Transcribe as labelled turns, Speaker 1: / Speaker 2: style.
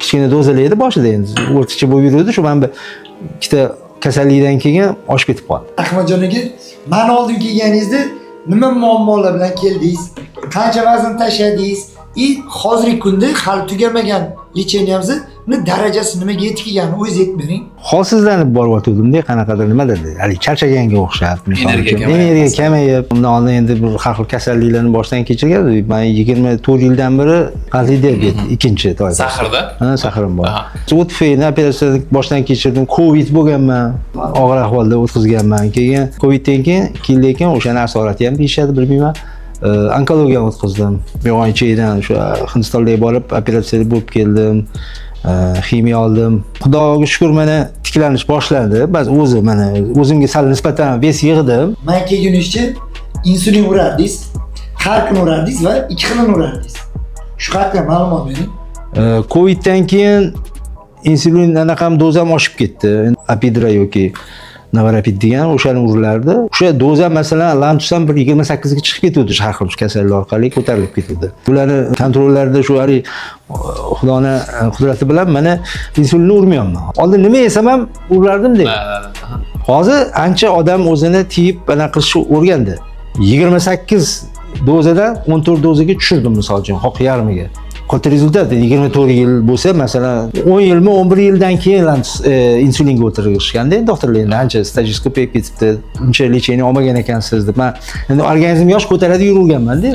Speaker 1: kichkina dozali edi boshida, endi o'rtacha bo'lib yurdi, shu mana bir ikkita kasallikdan keyin oshib ketib qoldi.
Speaker 2: Ahmadjon aka, men oldin kelganingizda nima muammolar bilan keldingiz? Qancha vazn tashladingiz? Hozirgi kunda hali tugamagan lecheniyangizni darajasi nimaga yetib kelganini o'zingiz aytib bering.
Speaker 1: Holsizlanib boryotgandim-da, qanaqadir nimadir, hali charchaganga o'xshab, energiya kamayib, undan oldin endi bir har xil kasalliklarni boshdan kechirgan. Men 24 yildan beri qandli diabet ikkinchi toifa.
Speaker 3: Sahrda?
Speaker 1: Ha, sahrim bor. U tufayli operatsiyani boshdan kechirdim. Covid bo'lganman, og'ir ahvolda o'tkazganman. Keyin Coviddan keyin 2 yildan keyin o'shani asorati ham deyishadi, bilmayman. Onkologiyaga o'tkazdim. Bir oy ichidan o'sha Hindistonga borib operatsiya bo'lib keldim. Ximiya oldim. Xudoga shukr, mana tiklanish boshlandi. Ba'zi o'zimga sal nisbatan vес yig'dim.
Speaker 2: Men kelgunimcha insulin urardingiz, har kuni urardingiz va ikki xilini urardingiz. Shu haqida ma'lumot bering.
Speaker 1: Coviddan keyin insulin anaqam dozam oshib ketdi. Apidra yoki Navarapid degan o'shani urilardi. O'sha doza masalan Lantusdan 1.28 ga chiqib ketdi, har xil kasallik orqali ko'tarilib ketdi. Bularni kontrollarda shu Xudoning qudrati bilan mana insulinni urmayapman. Oldin nima yesam ham urardim deydi. Hozir ancha odam o'zini tiyib ana qilishni o'rgandi. 28 dozadan 14 dozaga tushirdim misol uchun, xoh yarmiga. Katta rezultat. 24 yil bo'lsa, masalan 10 yilmi 11 yildan keyin insulinga o'tirishganda doktorlar endi ancha stajingiz ko'payib ketibdi, uncha lecheniya olmagan ekansiz deb. Men endi organizm yosh ko'taradi yuraverganman-da.